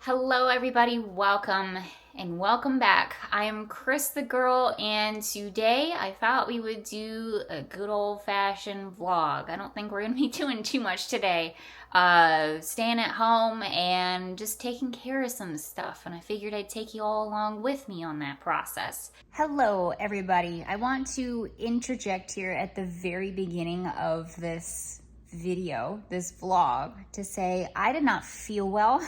Hello everybody, welcome and welcome back. I am CrisTheGirl, and today I thought we would do a good old-fashioned vlog. I don't think we're going to be doing too much today. Staying at home and just taking care of some stuff, and I figured I'd take you all along with me on that process. Hello everybody. I want to interject here at the very beginning of this video, this vlog, to say I did not feel well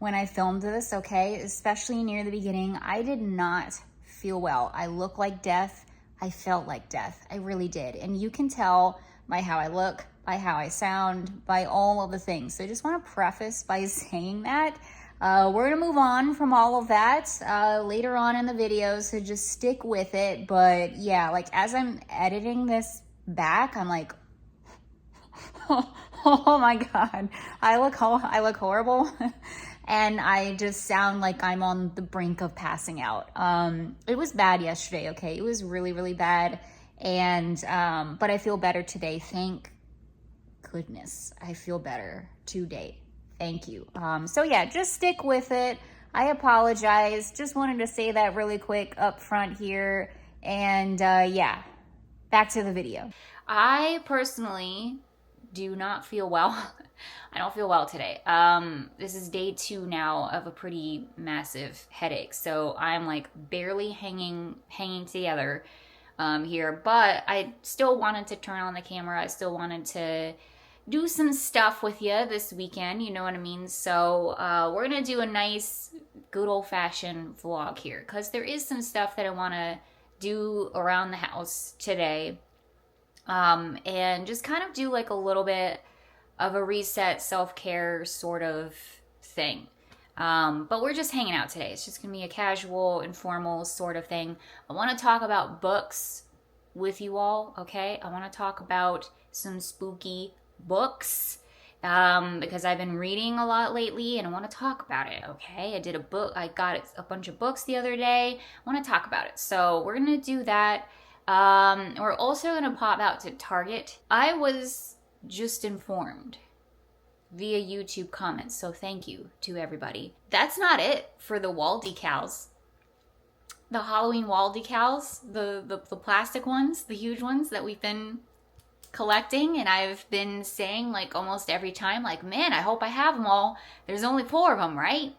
when I filmed this, okay? Especially near the beginning, I did not feel well. I looked like death. I felt like death. I really did. And you can tell by how I look, by how I sound, by all of the things. So I just want to preface by saying that. We're gonna move on from all of that later on in the video, so just stick with it. But yeah, like as I'm editing this back, I'm like, oh my God, I look horrible. And I just sound like I'm on the brink of passing out. It was bad yesterday, okay? It was really, really bad. And, but I feel better today. Thank goodness. I feel better today. Thank you. So yeah, just stick with it. I apologize. Just wanted to say that really quick up front here. And yeah, back to the video. I personally do not feel well. I don't feel well today. This is day 2 now of a pretty massive headache. So I'm like barely hanging together here, but I still wanted to turn on the camera. I still wanted to do some stuff with you this weekend, you know what I mean? So we're gonna do a nice, good old-fashioned vlog here, because there is some stuff that I wanna do around the house today. And just kind of do like a little bit of a reset, self-care sort of thing. But we're just hanging out today. It's just gonna be a casual, informal sort of thing. I want to talk about books with you all, okay? I want to talk about some spooky books because I've been reading a lot lately and I want to talk about it, okay? I got a bunch of books the other day. I want to talk about it. So we're gonna do that. We're also gonna pop out to Target. I was just informed via YouTube comments, so thank you to everybody. That's not it for the wall decals. The Halloween wall decals, the plastic ones, the huge ones that we've been collecting, and I've been saying like almost every time, like, man, I hope I have them all. There's only 4 of them, right?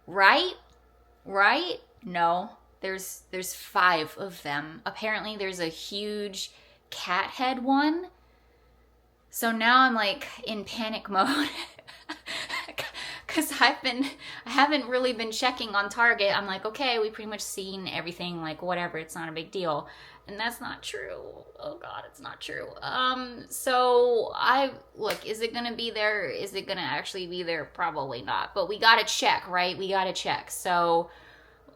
Right? No. There's 5 of them. Apparently there's a huge cat head one. So now I'm like in panic mode because I haven't really been checking on Target. I'm like, okay, we pretty much seen everything, like whatever, it's not a big deal. And that's not true. Oh God, it's not true. So is it gonna be there? Is it gonna actually be there? Probably not, but we gotta check, right? We gotta check. So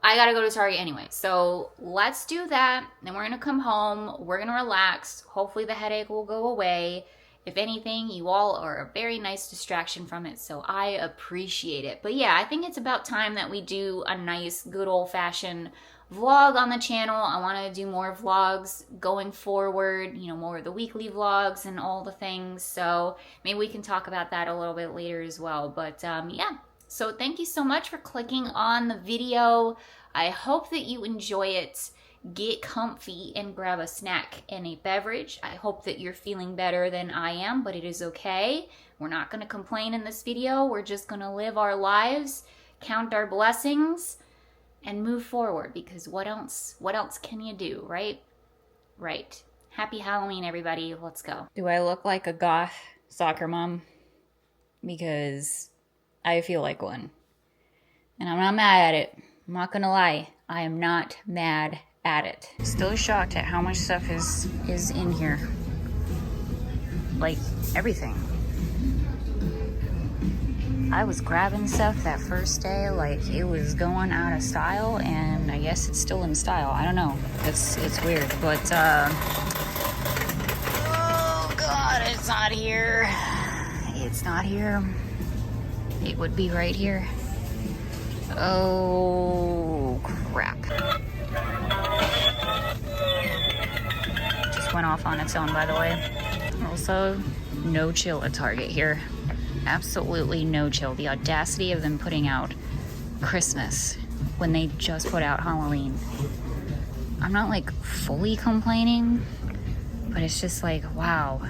I gotta go to Target anyway. So let's do that. Then we're gonna come home. We're gonna relax. Hopefully the headache will go away. If anything, you all are a very nice distraction from it, so I appreciate it. But yeah, I think it's about time that we do a nice, good old-fashioned vlog on the channel. I want to do more vlogs going forward, you know, more of the weekly vlogs and all the things. So maybe we can talk about that a little bit later as well. But yeah, so thank you so much for clicking on the video. I hope that you enjoy it. Get comfy and grab a snack and a beverage. I hope that you're feeling better than I am, but it is okay. We're not going to complain in this video. We're just going to live our lives, count our blessings, and move forward, because what else can you do, right? Right. Happy Halloween, everybody. Let's go. Do I look like a goth soccer mom? Because I feel like one. And I'm not mad at it. I'm not going to lie. I am not mad at it. Still shocked at how much stuff is in here. Like everything. I was grabbing stuff that first day like it was going out of style, and I guess it's still in style. I don't know. It's weird, but oh God, it's not here. It's not here. It would be right here. Oh crap. Just went off on its own, by the way. Also, no chill at Target here. Absolutely no chill. The audacity of them putting out Christmas when they just put out Halloween. I'm not like fully complaining, but it's just like, wow.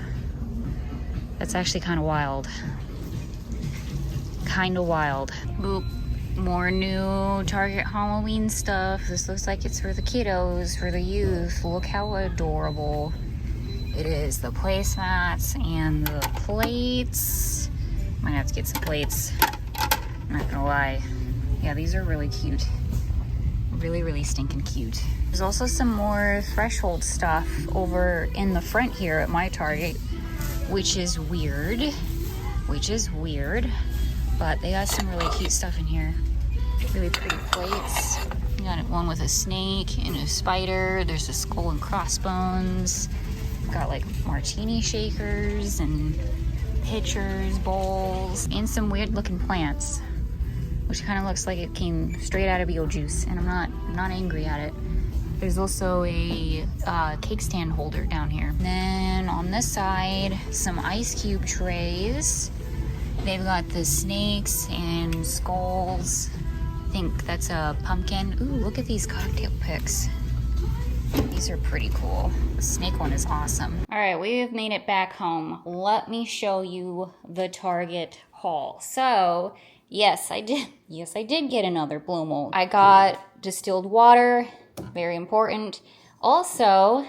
That's actually kind of wild. Kind of wild. Boop. More new Target Halloween stuff. This looks like it's for the kiddos, for the youth. Look how adorable it is. The placemats and the plates. Might have to get some plates. I'm not gonna lie. Yeah, these are really cute. Really, really stinking cute. There's also some more threshold stuff over in the front here at my Target, which is weird. But they got some really cute stuff in here. Really pretty plates. You got one with a snake and a spider. There's a skull and crossbones. Got like martini shakers and pitchers, bowls, and some weird looking plants, which kind of looks like it came straight out of Beetlejuice, and I'm not angry at it. There's also a cake stand holder down here. And then on this side, some ice cube trays. They've got the snakes and skulls. I think that's a pumpkin. Ooh, look at these cocktail picks. These are pretty cool. The snake one is awesome. All right, we have made it back home. Let me show you the Target haul. So, yes, I did get another blue mold. I got distilled water, very important. Also,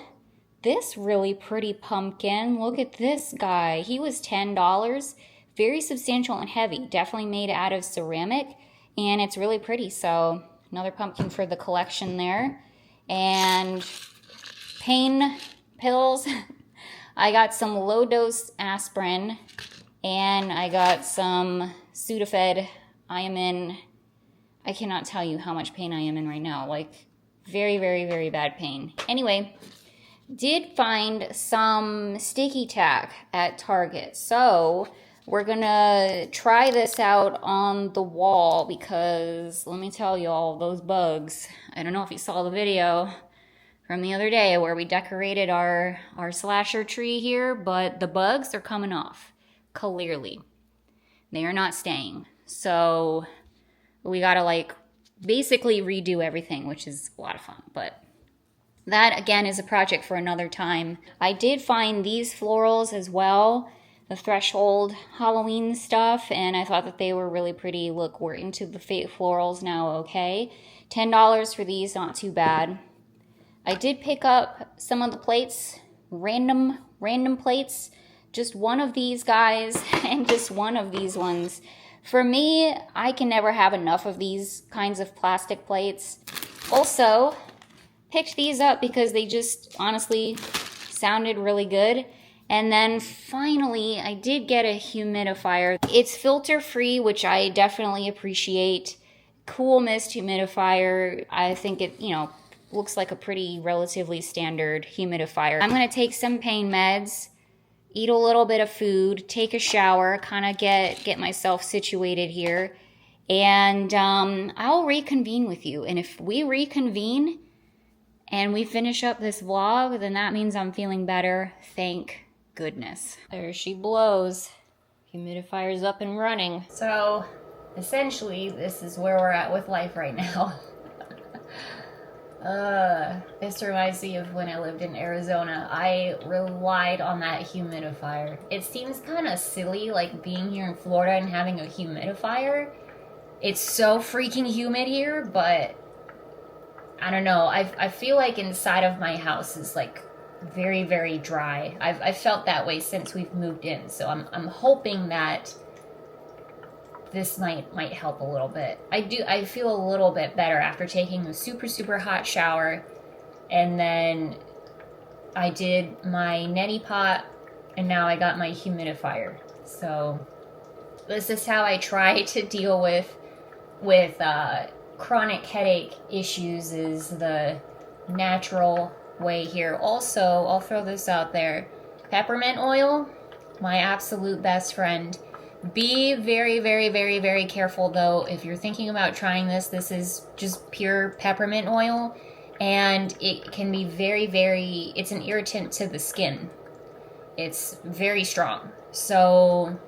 this really pretty pumpkin. Look at this guy. He was $10. Very substantial and heavy. Definitely made out of ceramic, and it's really pretty. So another pumpkin for the collection there. And pain pills. I got some low dose aspirin, and I got some Sudafed. I cannot tell you how much pain I am in right now. Like very, very, very bad pain. Anyway, did find some sticky tack at Target. So we're gonna try this out on the wall because let me tell y'all, those bugs. I don't know if you saw the video from the other day where we decorated our slasher tree here, but the bugs are coming off, clearly. They are not staying. So we gotta like basically redo everything, which is a lot of fun, but that again is a project for another time. I did find these florals as well, the threshold Halloween stuff, and I thought that they were really pretty. Look, we're into the fake florals now, okay? $10 for these, not too bad. I did pick up some of the plates, random plates, just one of these guys and just one of these ones. For me, I can never have enough of these kinds of plastic plates. Also, picked these up because they just honestly sounded really good. And then finally, I did get a humidifier. It's filter free, which I definitely appreciate. Cool mist humidifier. I think it, looks like a pretty relatively standard humidifier. I'm gonna take some pain meds, eat a little bit of food, take a shower, kind of get myself situated here. And I'll reconvene with you. And if we reconvene and we finish up this vlog, then that means I'm feeling better. Thank goodness. There she blows. Humidifier's up and running. So essentially, this is where we're at with life right now. This reminds me of when I lived in Arizona. I relied on that humidifier. It seems kind of silly, like being here in Florida and having a humidifier. It's so freaking humid here, but I don't know. I feel like inside of my house is like very, very dry. I've felt that way since we've moved in, so I'm hoping that this might help a little bit. I feel a little bit better after taking a super, super hot shower, and then I did my neti pot, and now I got my humidifier. So this is how I try to deal with chronic headache issues, is the natural way here. Also, I'll throw this out there. Peppermint oil, my absolute best friend. Be very, very, very, very careful though. If you're thinking about trying this, this is just pure peppermint oil, and it can be very, very, it's an irritant to the skin. It's very strong. So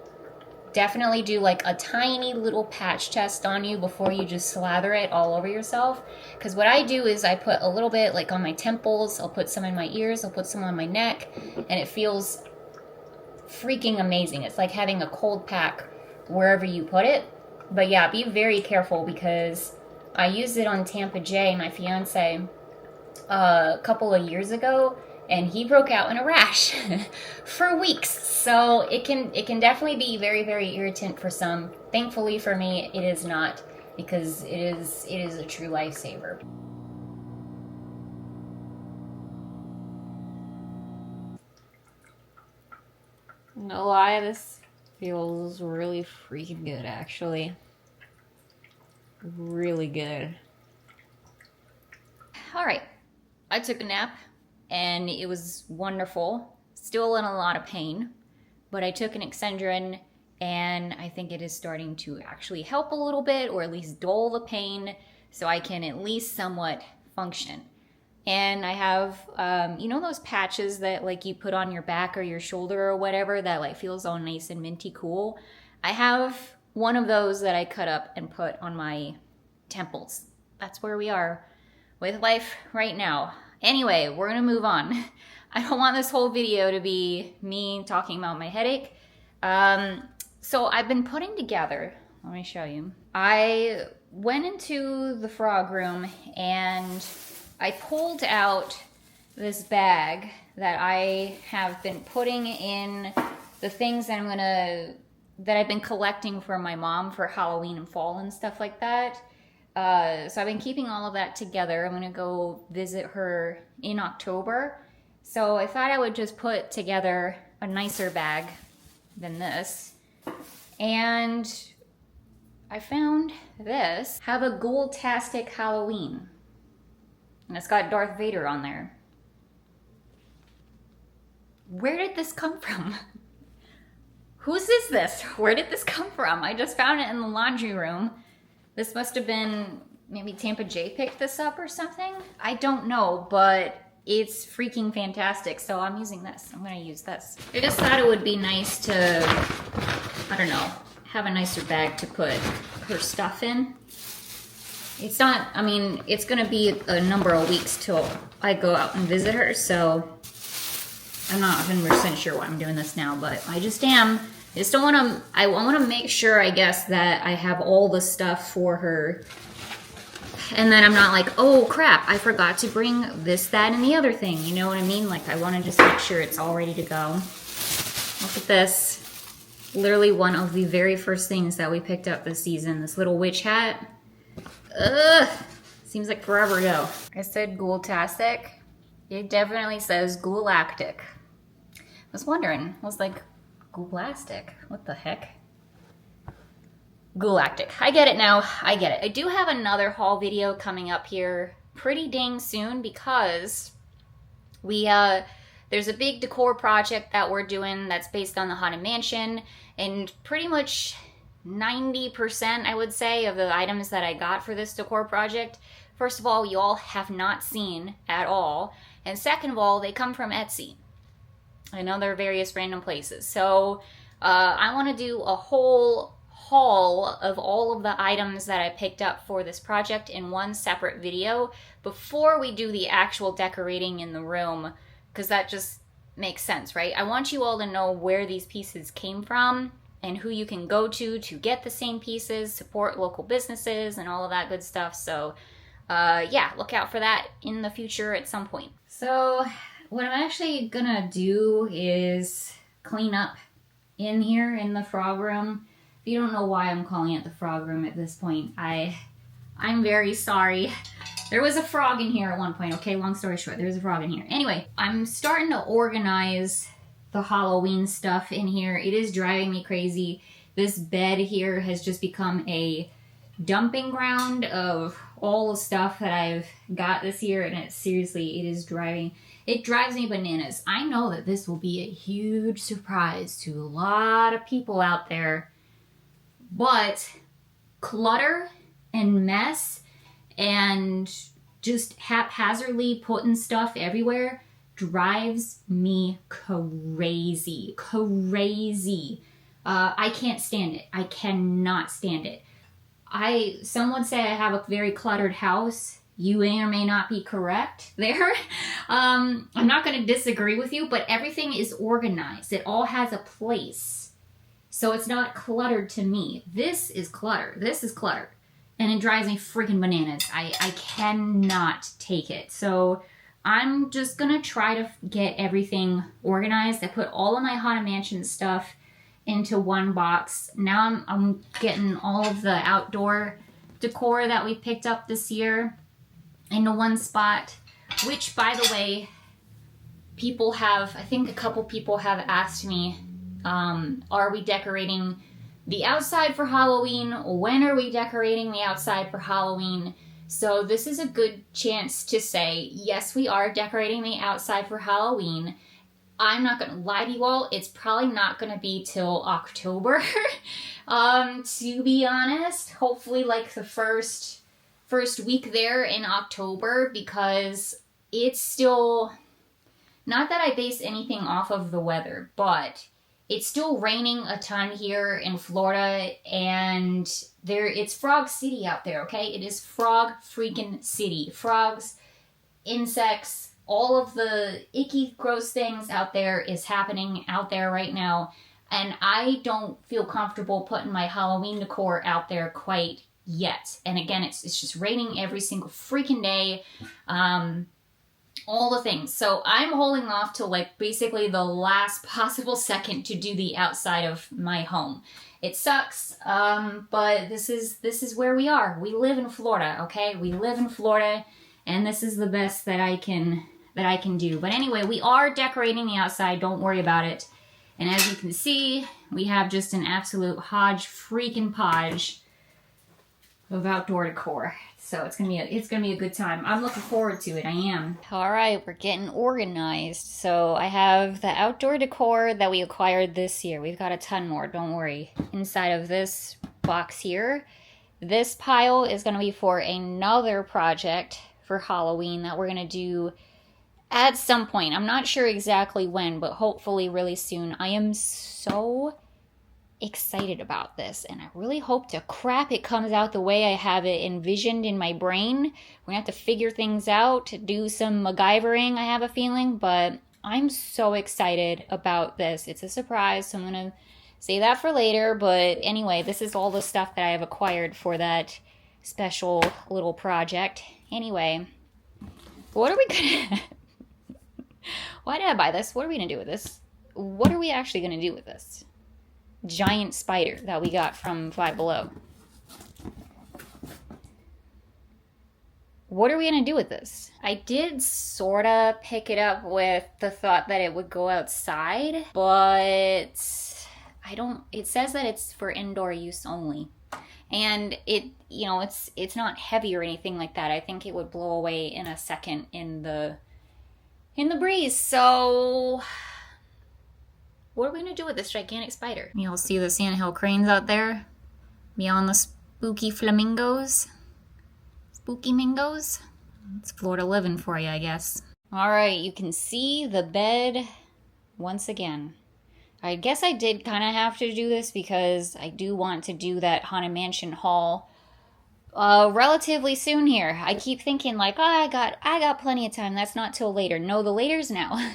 definitely do like a tiny little patch test on you before you just slather it all over yourself. Because what I do is I put a little bit like on my temples, I'll put some in my ears, I'll put some on my neck, and it feels freaking amazing. It's like having a cold pack wherever you put it. But yeah, be very careful because I used it on Tampa Jay, my fiance, a couple of years ago, and he broke out in a rash for weeks. So it can definitely be very, very irritant for some. Thankfully for me, it is not, because it is a true lifesaver. No lie, this feels really freaking good, actually. Really good. All right, I took a nap and it was wonderful. Still in a lot of pain, but I took an Excedrin and I think it is starting to actually help a little bit, or at least dull the pain, so I can at least somewhat function. And I have, you know those patches that like you put on your back or your shoulder or whatever that like feels all nice and minty cool? I have one of those that I cut up and put on my temples. That's where we are with life right now. Anyway, we're gonna move on. I don't want this whole video to be me talking about my headache. So I've been putting together, let me show you. I went into the frog room and I pulled out this bag that I have been putting in the things that that I've been collecting for my mom for Halloween and fall and stuff like that. So I've been keeping all of that together. I'm gonna go visit her in October. So I thought I would just put together a nicer bag than this. And I found this. Have a Ghoul-tastic Halloween. And it's got Darth Vader on there. Where did this come from? Whose is this? Where did this come from? I just found it in the laundry room. This must have been, maybe Tampa Jay picked this up or something? I don't know, but it's freaking fantastic. So I'm using this. I'm gonna use this. I just thought it would be nice to, I don't know, have a nicer bag to put her stuff in. It's not, I mean, it's gonna be a number of weeks till I go out and visit her, so I'm not 100% sure why I'm doing this now, but I just am. I just don't wanna, I wanna make sure, I guess, that I have all the stuff for her, and then I'm not like, oh crap, I forgot to bring this, that, and the other thing, you know what I mean? Like, I wanna just make sure it's all ready to go. Look at this. Literally one of the very first things that we picked up this season, this little witch hat. Ugh, seems like forever ago. I said Ghoul-tastic. It definitely says Ghoul-actic. I was wondering, I was like, Ghoul-astic? What the heck? Ghoul-actic. I get it now. I get it. I do have another haul video coming up here pretty dang soon because we, there's a big decor project that we're doing that's based on the Haunted Mansion, and pretty much 90%, I would say, of the items that I got for this decor project, first of all, you all have not seen at all. And second of all, they come from Etsy. I know there are various random places. So I want to do a whole haul of all of the items that I picked up for this project in one separate video before we do the actual decorating in the room, because that just makes sense, right? I want you all to know where these pieces came from and who you can go to get the same pieces, support local businesses, and all of that good stuff. So yeah, look out for that in the future at some point. So what I'm actually gonna do is clean up in here in the frog room. If you don't know why I'm calling it the frog room at this point, I'm very sorry. There was a frog in here at one point, okay? Long story short, there was a frog in here. Anyway, I'm starting to organize the Halloween stuff in here. It is driving me crazy. This bed here has just become a dumping ground of all the stuff that I've got this year, and it seriously, it drives me bananas. I know that this will be a huge surprise to a lot of people out there, but clutter and mess and just haphazardly putting stuff everywhere drives me crazy. I can't stand it. I cannot stand it. Some would say I have a very cluttered house. You may or may not be correct there. I'm not going to disagree with you, but everything is organized. It all has a place. So it's not cluttered to me. This is clutter. This is cluttered. And it drives me freaking bananas. I cannot take it. So I'm just going to try to get everything organized. I put all of my Haunted Mansion stuff into one box. Now I'm getting all of the outdoor decor that we picked up this year into one spot, which, by the way, I think a couple people have asked me, are we decorating the outside for Halloween? When are we decorating the outside for Halloween? So this is a good chance to say, yes, we are decorating the outside for Halloween. I'm not going to lie to you all, it's probably not going to be till October, to be honest. Hopefully like the first week there in October, because it's still, not that I base anything off of the weather, but it's still raining a ton here in Florida, and it's Frog City out there, okay? It is Frog freaking City. Frogs, insects, all of the icky, gross things out there is happening out there right now, and I don't feel comfortable putting my Halloween decor out there quite yet. And again, it's just raining every single freaking day. All the things. So I'm holding off till like basically the last possible second to do the outside of my home. It sucks, but this is where we are. We live in Florida, okay? We live in Florida, and this is the best that I can do. But anyway, we are decorating the outside. Don't worry about it. And as you can see, we have just an absolute hodge of outdoor decor. So it's gonna be a good time. I'm looking forward to it. I am. All right, we're getting organized. So I have the outdoor decor that we acquired this year. We've got a ton more. Don't worry. Inside of this box here, this pile is gonna be for another project for Halloween that we're gonna do at some point. I'm not sure exactly when, but hopefully really soon. I am so excited about this, and I really hope to crap it comes out the way I have it envisioned in my brain. We're gonna have to figure things out, do some MacGyvering, I have a feeling, but I'm so excited about this. It's a surprise, so I'm gonna say that for later. But anyway, this is all the stuff that I have acquired for that special little project. Anyway, what are we gonna why did I buy this? What are we gonna do with this? What are we actually gonna do with this giant spider that we got from Five Below? What are we gonna do with this? I did sorta pick it up with the thought that it would go outside, but it says that it's for indoor use only. And it's not heavy or anything like that. I think it would blow away in a second in the breeze. So what are we gonna do with this gigantic spider? You'll see the sandhill cranes out there beyond the spooky flamingos. Spooky mingos. It's Florida living for you, I guess. All right, you can see the bed once again. I guess I did kind of have to do this because I do want to do that Haunted Mansion haul relatively soon here. I keep thinking like, oh, I got plenty of time. That's not till later. No, the later is now.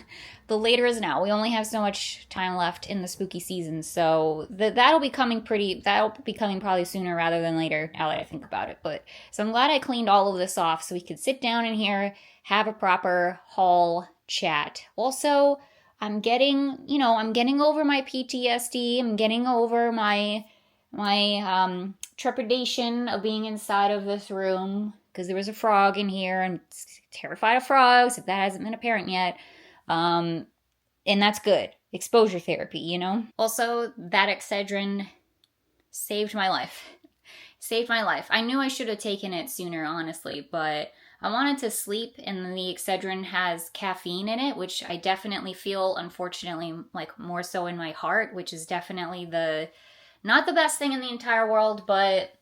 The later is now. We only have so much time left in the spooky season, so that'll be coming probably sooner rather than later, now that I think about it. But so I'm glad I cleaned all of this off so we could sit down in here, have a proper haul chat. Also, I'm getting over my PTSD. I'm getting over my trepidation of being inside of this room because there was a frog in here. I'm terrified of frogs, if that hasn't been apparent yet. And that's good. Exposure therapy, Also, that Excedrin saved my life. Saved my life. I knew I should have taken it sooner, honestly, but I wanted to sleep, and the Excedrin has caffeine in it, which I definitely feel, unfortunately, like more so in my heart, which is definitely not the best thing in the entire world, but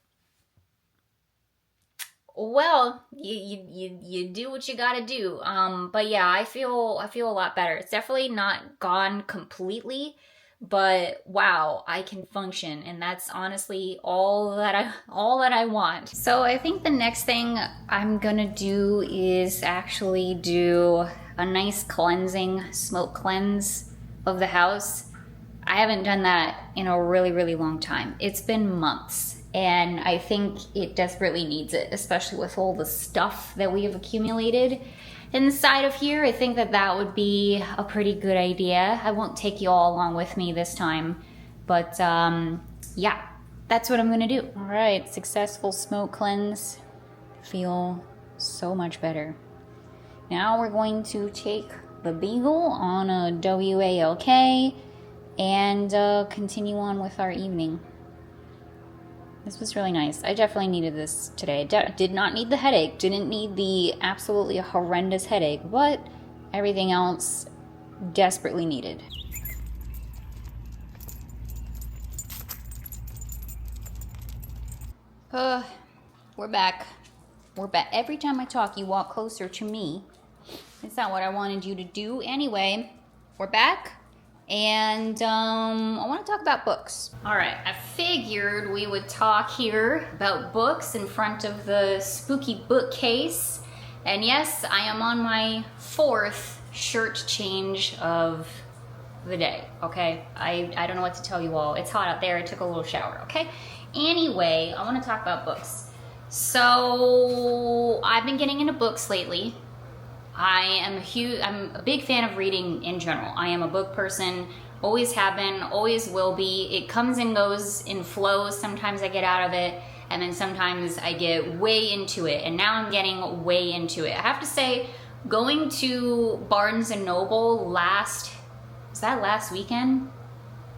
well, you do what you gotta do. But yeah, I feel a lot better. It's definitely not gone completely, but wow, I can function, and that's honestly all that I want. So I think the next thing I'm gonna do is actually do a nice cleansing, smoke cleanse of the house. I haven't done that in a really, really long time. It's been months, and I think it desperately needs it, especially with all the stuff that we have accumulated inside of here. I think that that would be a pretty good idea. I won't take you all along with me this time, but yeah, that's what I'm gonna do. All right, successful smoke cleanse. Feel so much better. Now we're going to take the Beagle on a WALK and continue on with our evening. This was really nice. I definitely needed this today. Did not need the headache. Didn't need the absolutely horrendous headache, but everything else desperately needed. We're back. We're back. Every time I talk, you walk closer to me. It's not what I wanted you to do. Anyway, we're back. And I want to talk about books. All right, I figured we would talk here about books in front of the spooky bookcase. And yes, I am on my 4th shirt change of the day, okay? I don't know what to tell you all. It's hot out there. I took a little shower, okay? Anyway, I want to talk about books. So I've been getting into books lately. I'm a big fan of reading in general. I am a book person, always have been, always will be. It comes and goes in flows. Sometimes I get out of it, and then sometimes I get way into it, and now I'm getting way into it. I have to say, going to Barnes & Noble was that last weekend?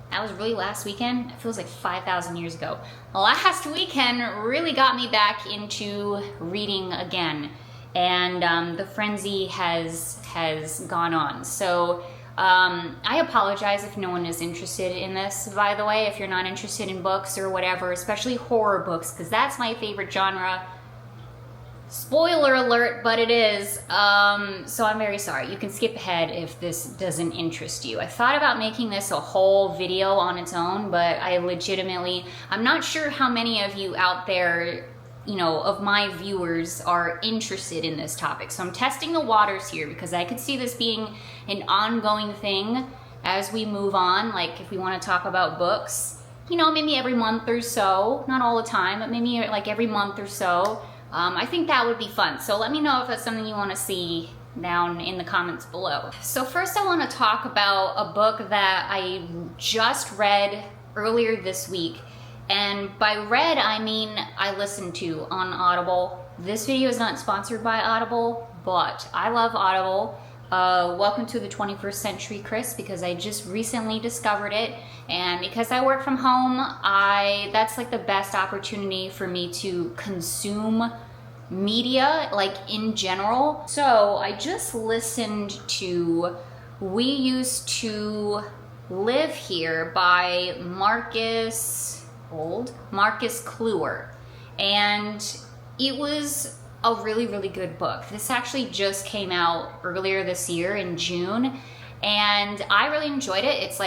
That was really last weekend? It feels like 5,000 years ago. Last weekend really got me back into reading again. And the frenzy has gone on. So I apologize if no one is interested in this, by the way, if you're not interested in books or whatever, especially horror books, because that's my favorite genre. Spoiler alert, but it is. So I'm very sorry. You can skip ahead if this doesn't interest you. I thought about making this a whole video on its own, but I'm not sure how many of you out there, you know, of my viewers are interested in this topic. So I'm testing the waters here because I could see this being an ongoing thing as we move on. Like if we want to talk about books, you know, maybe every month or so, not all the time, but maybe like every month or so. I think that would be fun. So let me know if that's something you want to see down in the comments below. So first I want to talk about a book that I just read earlier this week. And by read, I mean I listened to on Audible. This video is not sponsored by Audible, but I love Audible. Welcome to the 21st century, Cris, because I just recently discovered it. And because I work from home, that's like the best opportunity for me to consume media, like in general. So I just listened to We Used to Live Here by Marcus Kluwer, and it was a really, really good book. This actually just came out earlier this year in June, and I really enjoyed it. It's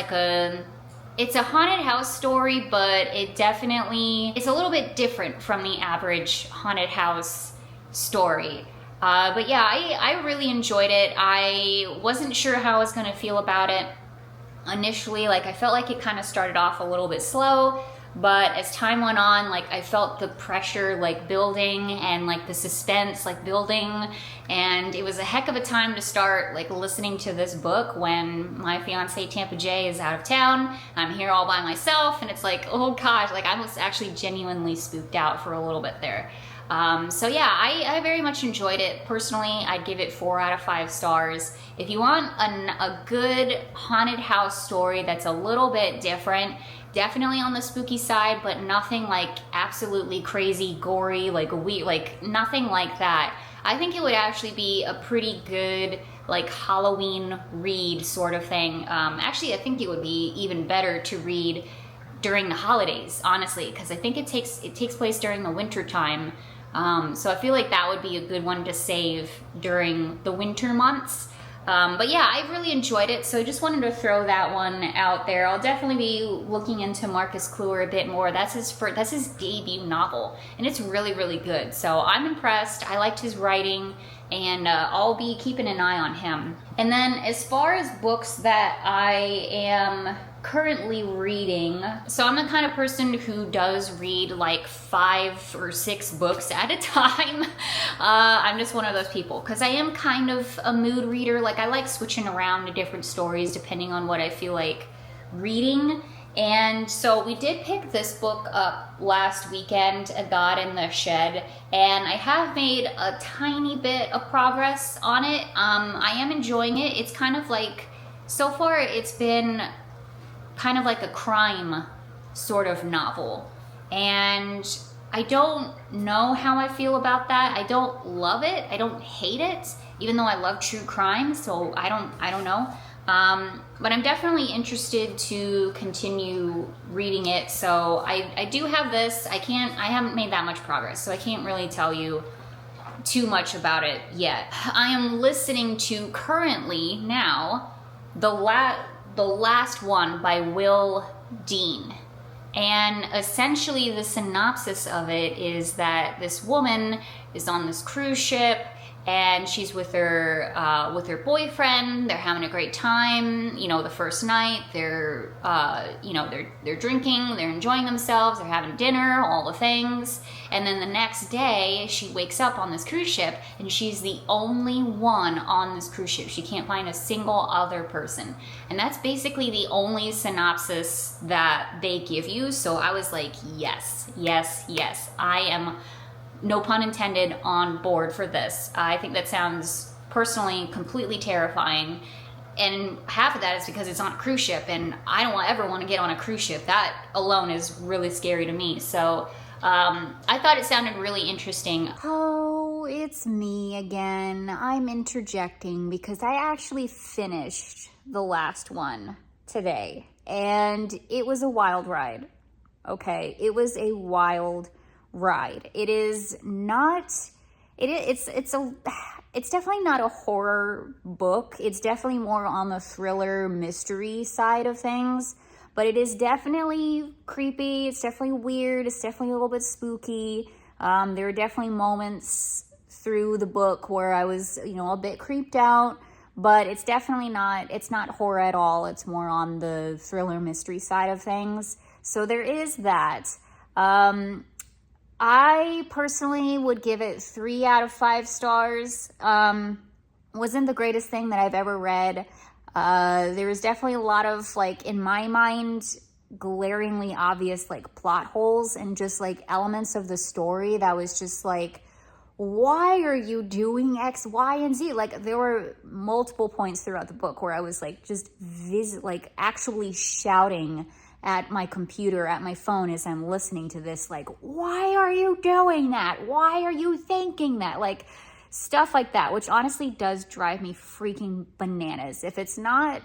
a haunted house story, but it's a little bit different from the average haunted house story. But yeah, I really enjoyed it. I wasn't sure how I was gonna feel about it initially. Like I felt like it kind of started off a little bit slow, but as time went on, like I felt the pressure like building and like the suspense like building, and it was a heck of a time to start like listening to this book when my fiance Tampa Jay is out of town. I'm here all by myself, and it's like, oh gosh, like I was actually genuinely spooked out for a little bit there. So yeah, I very much enjoyed it. Personally, I'd give it 4 out of 5 stars. If you want a good haunted house story that's a little bit different, definitely on the spooky side, but nothing like absolutely crazy, gory, like nothing like that. I think it would actually be a pretty good like Halloween read sort of thing. Actually, I think it would be even better to read during the holidays, honestly, because I think it takes place during the winter time. So I feel like that would be a good one to save during the winter months. But yeah, I really enjoyed it, so I just wanted to throw that one out there. I'll definitely be looking into Marcus Kluwer a bit more. That's his debut novel, and it's really, really good. So I'm impressed. I liked his writing, and I'll be keeping an eye on him. And then as far as books that I am currently reading, so I'm the kind of person who does read like 5 or 6 books at a time. I'm just one of those people because I am kind of a mood reader. Like, I like switching around to different stories depending on what I feel like reading. And so we did pick this book up last weekend, A God in the Shed, and I have made a tiny bit of progress on it. I am enjoying it. It's kind of like, so far it's been kind of like a crime sort of novel, and I don't know how I feel about that. I don't love it. I don't hate it, even though I love true crime, so I don't know. But I'm definitely interested to continue reading it. So I do have this. I haven't made that much progress, so I can't really tell you too much about it yet. I am listening to currently now the last one by Will Dean. And essentially the synopsis of it is that this woman is on this cruise ship, and she's with her boyfriend. They're having a great time. You know, the first night they're drinking, they're enjoying themselves, they're having dinner, all the things. And then the next day she wakes up on this cruise ship, and she's the only one on this cruise ship. She can't find a single other person. And that's basically the only synopsis that they give you. So I was like, yes, yes, yes. I am, no pun intended, on board for this. I think that sounds personally completely terrifying. And half of that is because it's on a cruise ship, and I don't ever want to get on a cruise ship. That alone is really scary to me. So I thought it sounded really interesting. Oh, it's me again. I'm interjecting because I actually finished the last one today, and it was a wild ride. Okay, it was a wild ride. It is not, it's definitely not a horror book. It's definitely more on the thriller mystery side of things, but it is definitely creepy. It's definitely weird. It's definitely a little bit spooky. There are definitely moments through the book where I was, a bit creeped out, but it's definitely not, it's not horror at all. It's more on the thriller mystery side of things. So there is that. I personally would give it 3 out of 5 stars. Wasn't the greatest thing that I've ever read. There was definitely a lot of, like, in my mind, glaringly obvious, like, plot holes and just, like, elements of the story that was just like, why are you doing X, Y, and Z? Like, there were multiple points throughout the book where I was, like, just actually shouting at my computer, at my phone as I'm listening to this, like, why are you doing that? Why are you thinking that? Like, stuff like that, which honestly does drive me freaking bananas. If it's not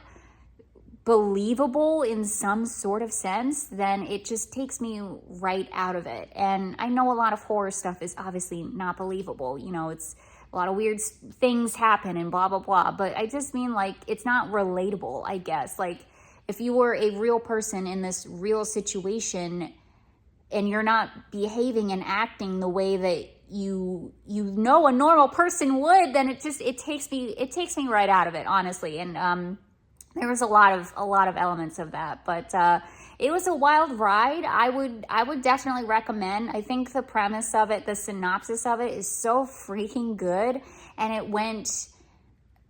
believable in some sort of sense, then it just takes me right out of it. And I know a lot of horror stuff is obviously not believable. It's a lot of weird things happen and blah, blah, blah. But I just mean, like, it's not relatable, I guess. Like, if you were a real person in this real situation and you're not behaving and acting the way that a normal person would, then it takes me right out of it, honestly. And there was a lot of elements of that, but it was a wild ride. I would definitely recommend. I think the premise of it, the synopsis of it, is so freaking good, and it went.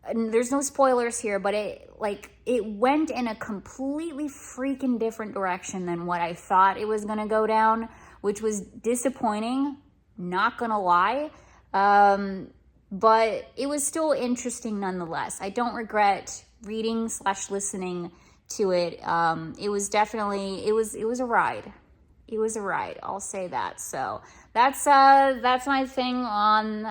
And there's no spoilers here, but it went in a completely freaking different direction than what I thought it was going to go down, which was disappointing, not going to lie. But it was still interesting nonetheless. I don't regret reading/listening to it. It was definitely, it was a ride. It was a ride, I'll say that. So that's my thing on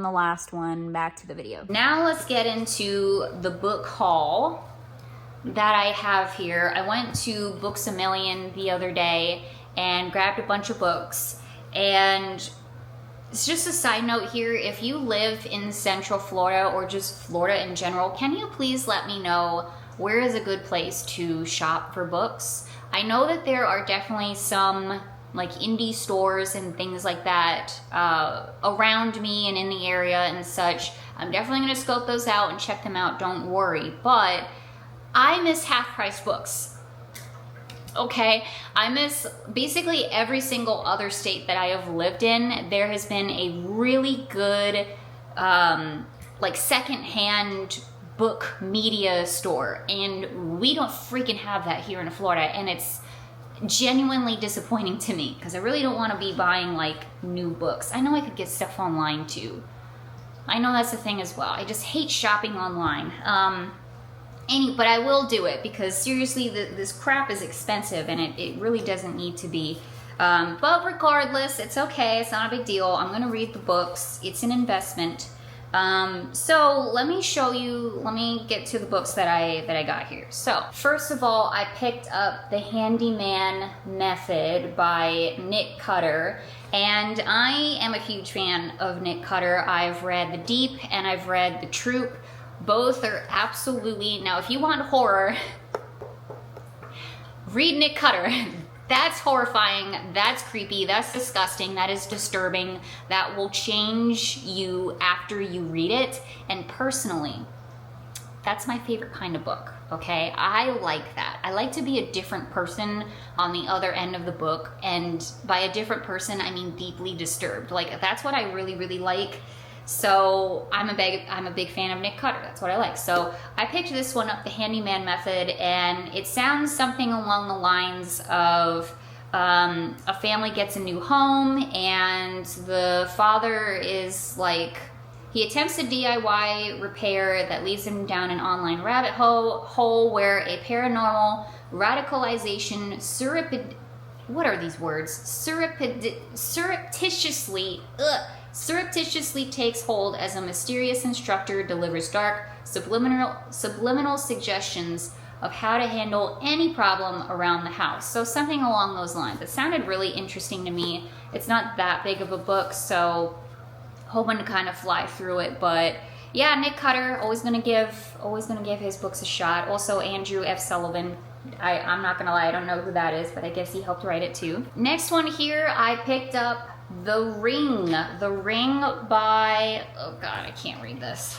the last one. Back to the video. Now let's get into the book haul that I have here. I went to Books A Million the other day and grabbed a bunch of books, and it's just a side note here. If you live in Central Florida or just Florida in general, can you please let me know where is a good place to shop for books? I know that there are definitely some like indie stores and things like that around me and in the area and such. I'm definitely gonna scope those out and check them out, don't worry. But I miss half-price books. Okay, I miss basically every single other state that I have lived in. There has been a really good like secondhand book media store, and we don't freaking have that here in Florida, and it's genuinely disappointing to me because I really don't want to be buying like new books. I know I could get stuff online too. I know that's the thing as well. I just hate shopping online. But I will do it because seriously, this crap is expensive and it really doesn't need to be. But regardless, it's okay. It's not a big deal. I'm gonna read the books. It's an investment. So let me show you, let me get to the books that I got here. So first of all, I picked up The Handyman Method by Nick Cutter. And I am a huge fan of Nick Cutter. I've read The Deep and I've read The Troop. Both are absolutely, now if you want horror, read Nick Cutter. That's horrifying, that's creepy, that's disgusting, that is disturbing, that will change you after you read it. And personally, that's my favorite kind of book, okay? I like that. I like to be a different person on the other end of the book. And by a different person, I mean deeply disturbed. Like, that's what I really, really like. So I'm a big fan of Nick Cutter. That's what I like. So I picked this one up, The Handyman Method, and it sounds something along the lines of a family gets a new home, and the father is like, he attempts a DIY repair that leads him down an online rabbit hole where a paranormal radicalization surreptitiously takes hold as a mysterious instructor delivers dark, subliminal suggestions of how to handle any problem around the house. So something along those lines. It sounded really interesting to me. It's not that big of a book, so hoping to kind of fly through it. But yeah, Nick Cutter, always gonna give his books a shot. Also Andrew F. Sullivan. I'm not gonna lie, I don't know who that is, but I guess he helped write it too. Next one here, I picked up The Ring. The Ring by, oh god, I can't read this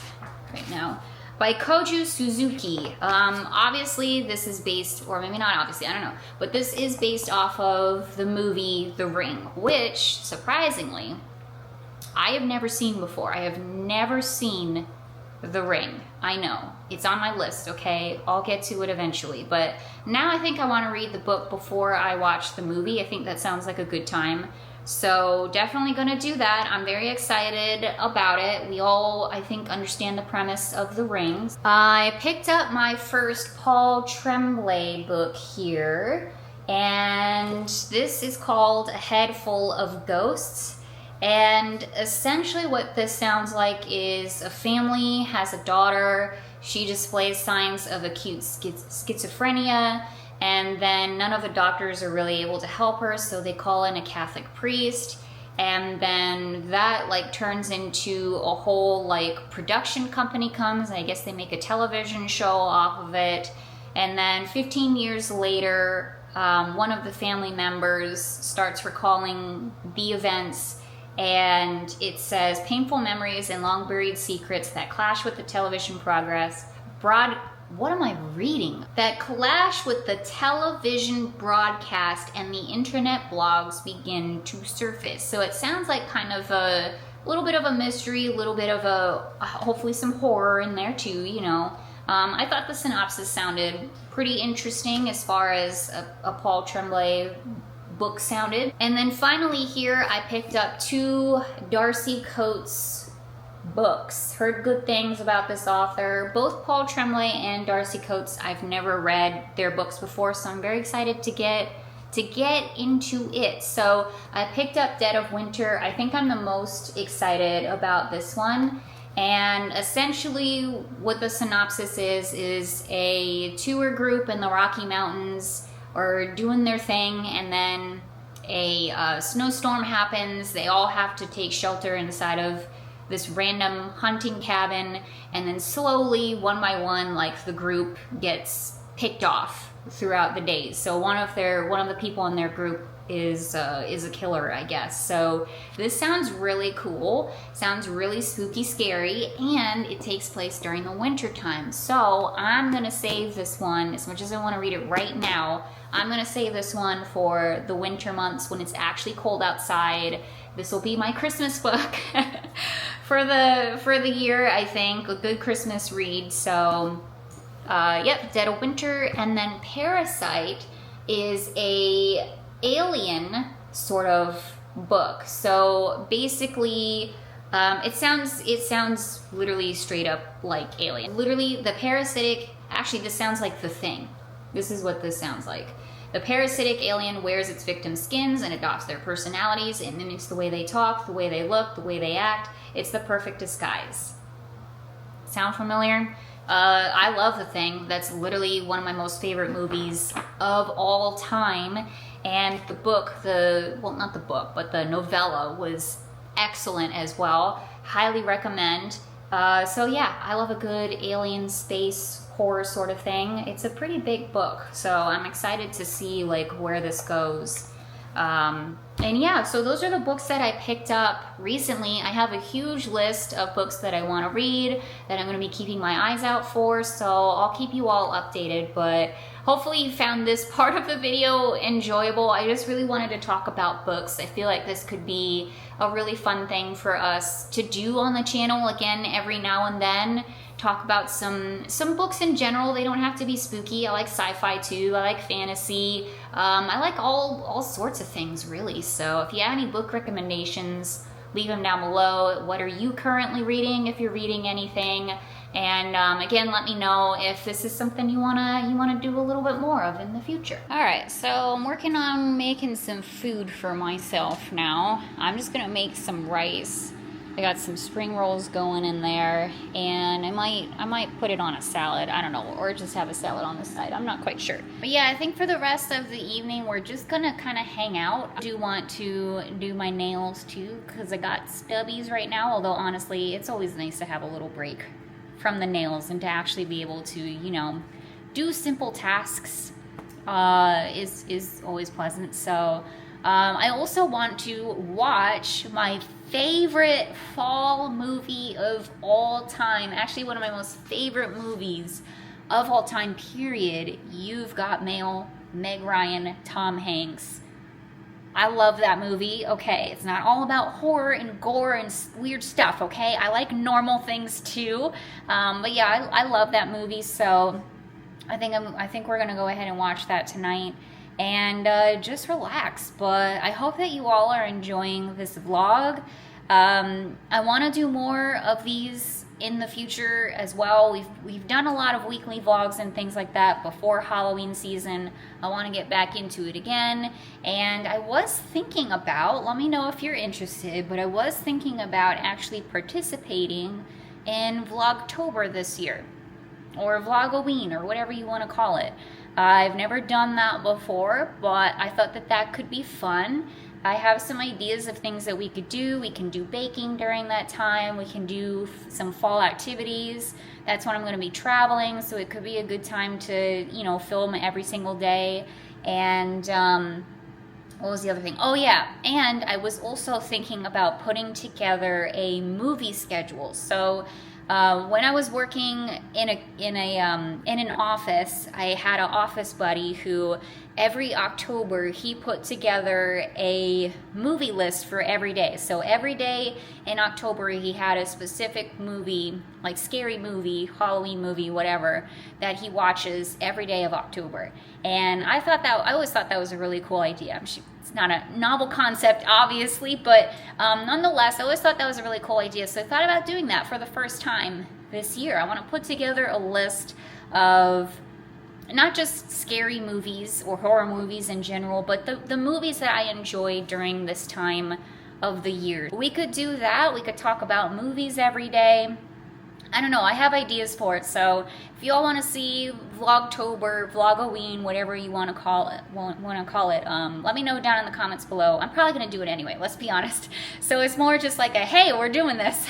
right now, by Koju Suzuki. Obviously this is based, or maybe not obviously, I don't know, but this is based off of the movie The Ring, which surprisingly I have never seen before. I have never seen The Ring. I know, it's on my list, okay? I'll get to it eventually, but now I think I want to read the book before I watch the movie. I think that sounds like a good time. So definitely gonna do that. I'm very excited about it. We all, I think, understand the premise of The Ring. I picked up my first Paul Tremblay book here, and this is called A Head Full of Ghosts. And essentially what this sounds like is a family has a daughter. She displays signs of acute schizophrenia, and then none of the doctors are really able to help her, so they call in a Catholic priest, and then that like turns into a whole like production company comes, and I guess they make a television show off of it. And then 15 years later, one of the family members starts recalling the events, and it says painful memories and long buried secrets that clash with the television what am I reading? That clash with the television broadcast and the internet blogs begin to surface. So it sounds like kind of a little bit of a mystery, a little bit of hopefully some horror in there too, you know. I thought the synopsis sounded pretty interesting as far as a Paul Tremblay book sounded. And then finally here, I picked up 2 Darcy Coates books. Heard good things about this author. Both Paul Tremblay and Darcy Coates, I've never read their books before, so I'm very excited to get into it. So I picked up Dead of Winter. I think I'm the most excited about this one. And essentially what the synopsis is a tour group in the Rocky Mountains are doing their thing, and then a snowstorm happens. They all have to take shelter inside of this random hunting cabin, and then slowly, one by one, like the group gets picked off throughout the days. So one of the people in their group is a killer, I guess. So this sounds really cool, sounds really spooky, scary, and it takes place during the winter time. So I'm gonna save this one, as much as I want to read it right now, I'm gonna save this one for the winter months when it's actually cold outside. This will be my Christmas book for the year, I think. A good Christmas read. So yep, Dead of Winter. And then Parasite is a alien sort of book. So basically, it sounds literally straight up like Alien. Literally, the parasitic, actually this sounds like The Thing. This is what this sounds like. The parasitic alien wears its victims' skins and adopts their personalities. It mimics the way they talk, the way they look, the way they act. It's the perfect disguise. Sound familiar? I love The Thing. That's literally one of my most favorite movies of all time. And the book, well, not the book, but the novella was excellent as well. Highly recommend. So yeah, I love a good alien space horror sort of thing. It's a pretty big book, so I'm excited to see like where this goes. And yeah, so those are the books that I picked up recently. I have a huge list of books that I want to read, that I'm going to be keeping my eyes out for, so I'll keep you all updated. But hopefully you found this part of the video enjoyable. I just really wanted to talk about books. I feel like this could be a really fun thing for us to do on the channel, again, every now and then. Talk about some books in general. They don't have to be spooky. I like sci-fi too. I like fantasy. I like all sorts of things, really. So if you have any book recommendations, leave them down below. What are you currently reading, if you're reading anything? And again, let me know if this is something you wanna do a little bit more of in the future. All right, so I'm working on making some food for myself now. I'm just gonna make some rice. I got some spring rolls going in there, and I might put it on a salad, I don't know, or just have a salad on the side, I'm not quite sure. But yeah, I think for the rest of the evening, we're just gonna kind of hang out. I do want to do my nails too, because I got stubbies right now, although honestly, it's always nice to have a little break from the nails and to actually be able to, you know, do simple tasks is always pleasant. So I also want to watch my favorite fall movie of all time. Actually, one of my most favorite movies of all time, period. You've Got Mail, Meg Ryan, Tom Hanks. I love that movie, okay? It's not all about horror and gore and weird stuff, okay? I like normal things too. But yeah, I love that movie, so I think we're gonna go ahead and watch that tonight and just relax. But I hope that you all are enjoying this vlog. I want to do more of these in the future as well. We've done a lot of weekly vlogs and things like that before Halloween season. I want to get back into it again, and I was thinking about, let me know if you're interested, but I was thinking about actually participating in Vlogtober this year, or Vlogoween, or whatever you want to call it. I've never done that before, but I thought that could be fun. I have some ideas of things that we could do. We can do baking during that time. We can do some fall activities. That's when I'm going to be traveling, so it could be a good time to, you know, film every single day. And what was the other thing? Oh yeah, and I was also thinking about putting together a movie schedule. So when I was working in an office, I had an office buddy who every October he put together a movie list for every day. So every day in October he had a specific movie, like scary movie, Halloween movie, whatever, that he watches every day of October. And I always thought that was a really cool idea. It's not a novel concept, obviously, but nonetheless, I always thought that was a really cool idea. So I thought about doing that for the first time this year. I want to put together a list of not just scary movies or horror movies in general, but the movies that I enjoy during this time of the year. We could do that. We could talk about movies every day. I don't know, I have ideas for it, so if you all want to see Vlogtober, Vlogoween, whatever you want to call it, let me know down in the comments below. I'm probably going to do it anyway, let's be honest. So it's more just like a, hey, we're doing this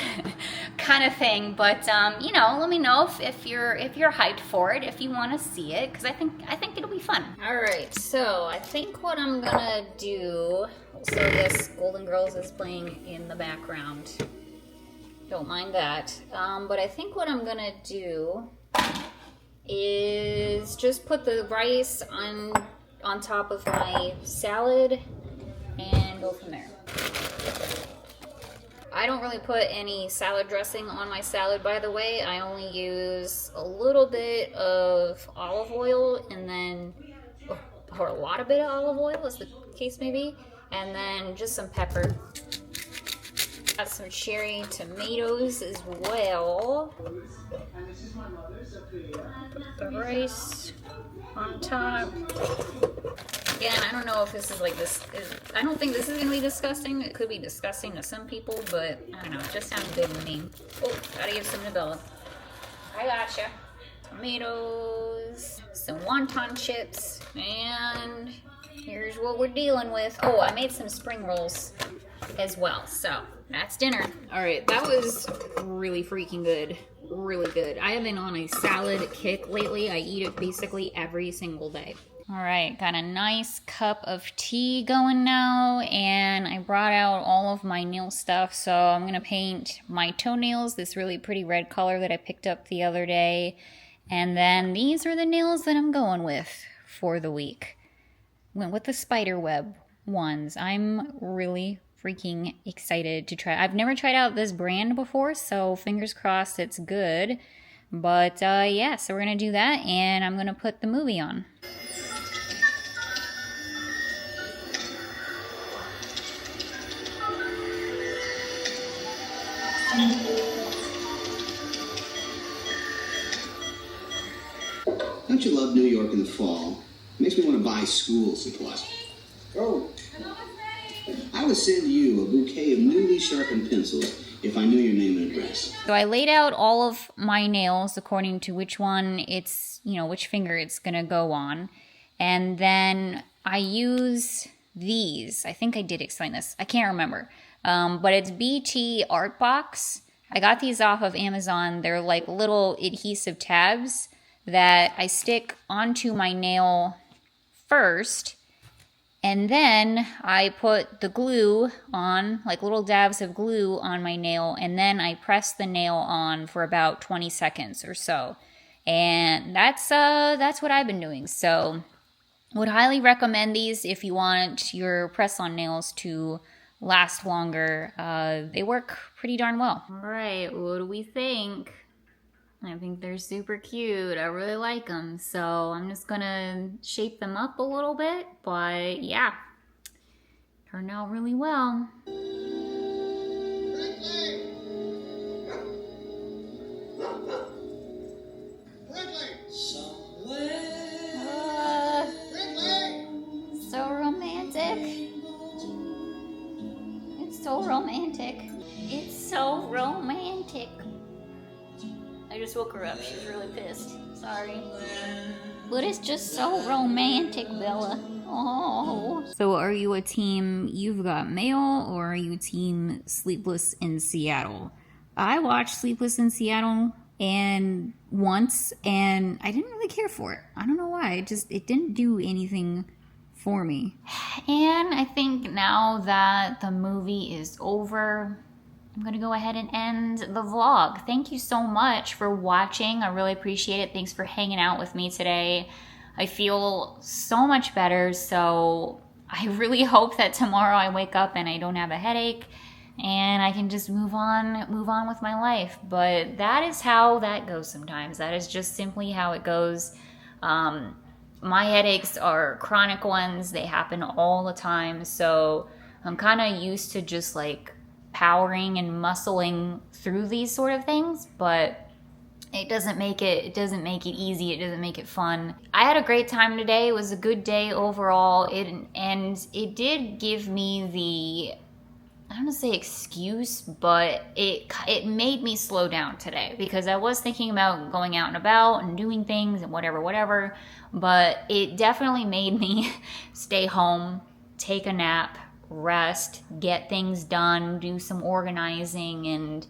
kind of thing, but you know, let me know if you're hyped for it, if you want to see it, because I think it'll be fun. All right, so I think what I'm going to do, so yes, Golden Girls is playing in the background. Don't mind that. But I think what I'm gonna do is just put the rice on top of my salad and go from there. I don't really put any salad dressing on my salad, by the way. I only use a little bit of olive oil and then, or a lot of bit of olive oil, as the case may be, and then just some pepper. Got some cherry tomatoes as well. Put the rice on top. Again, I don't know if this is like this. I don't think this is gonna be disgusting. It could be disgusting to some people, but I don't know. It just sounds good to me. Oh, gotta give some Noelle. I gotcha. Tomatoes, some wonton chips, and here's what we're dealing with. Oh, I made some spring rolls as well, so that's dinner. All right, that was really freaking good. Really good. I have been on a salad kick lately. I eat it basically every single day. All right, got a nice cup of tea going now, and I brought out all of my nail stuff, so I'm gonna paint my toenails this really pretty red color that I picked up the other day, and then these are the nails that I'm going with for the week. Went with the spider web ones. I'm really freaking excited to try. I've never tried out this brand before, so fingers crossed it's good. But yeah, so we're gonna do that, and I'm gonna put the movie on. Don't you love New York in the fall? Makes me want to buy school supplies. Oh. I would send you a bouquet of newly sharpened pencils if I knew your name and address. So I laid out all of my nails according to which one it's, you know, which finger it's gonna go on. And then I use these. I think I did explain this. I can't remember. But it's BT Art Box. I got these off of Amazon. They're like little adhesive tabs that I stick onto my nail first. And then I put the glue on, like little dabs of glue on my nail, and then I press the nail on for about 20 seconds or so. And that's what I've been doing. So would highly recommend these if you want your press-on nails to last longer. They work pretty darn well. All right, what do we think? I think they're super cute. I really like them. So I'm just gonna shape them up a little bit, but yeah, turned out really well. So romantic. It's so romantic. It's so romantic. I just woke her up. She's really pissed. Sorry. But it's just so romantic, Bella. Oh. So are you a team You've Got Mail, or are you team Sleepless in Seattle? I watched Sleepless in Seattle once, and I didn't really care for it. I don't know why. It didn't do anything for me. And I think now that the movie is over, I'm gonna go ahead and end the vlog. Thank you so much for watching. I really appreciate it. Thanks for hanging out with me today. I feel so much better, so I really hope that tomorrow I wake up and I don't have a headache and I can just move on with my life. But that is how that goes sometimes. That is just simply how it goes. My headaches are chronic ones. They happen all the time, so I'm kind of used to just like powering and muscling through these sort of things, but it doesn't make it easy. It doesn't make it fun. I had a great time today. It was a good day overall. It did give me I don't want to say excuse, but it made me slow down today because I was thinking about going out and about and doing things and whatever, but it definitely made me stay home, take a nap, rest, get things done, do some organizing, and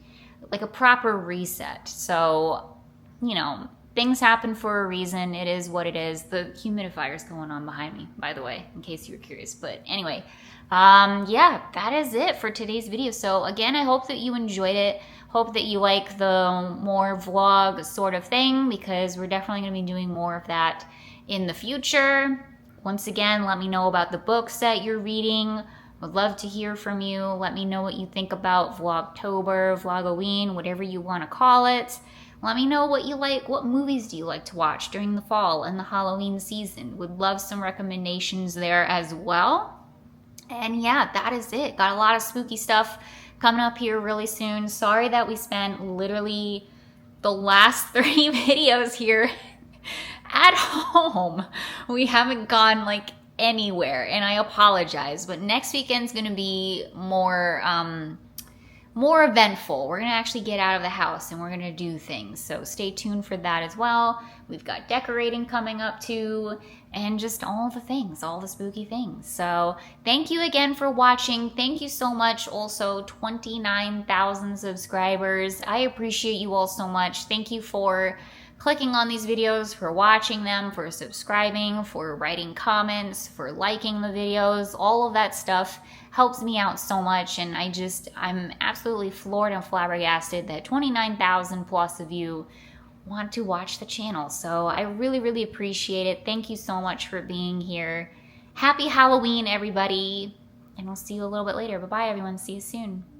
like a proper reset. So, you know, things happen for a reason. It is what it is. The humidifier is going on behind me, by the way, in case you were curious. But anyway, yeah, that is it for today's video. So again, I hope that you enjoyed it. Hope that you like the more vlog sort of thing, because we're definitely going to be doing more of that in the future. Once again, let me know about the books that you're reading. Would love to hear from you. Let me know what you think about Vlogtober, Vlogoween, whatever you want to call it. Let me know what you like. What movies do you like to watch during the fall and the Halloween season? Would love some recommendations there as well. And yeah, that is it. Got a lot of spooky stuff coming up here really soon. Sorry that we spent literally the last 3 videos here at home. We haven't gone like anywhere, and I apologize, but next weekend's gonna be more eventful. We're gonna actually get out of the house and we're gonna do things, so stay tuned for that as well. We've got decorating coming up too, and just all the things, all the spooky things. So thank you again for watching. Thank you so much. Also 29,000 subscribers. I appreciate you all so much. Thank you for clicking on these videos, for watching them, for subscribing, for writing comments, for liking the videos. All of that stuff helps me out so much, and I'm absolutely floored and flabbergasted that 29,000 plus of you want to watch the channel. So I really, really appreciate it. Thank you so much for being here. Happy Halloween, everybody, and we'll see you a little bit later. Bye-bye, everyone. See you soon.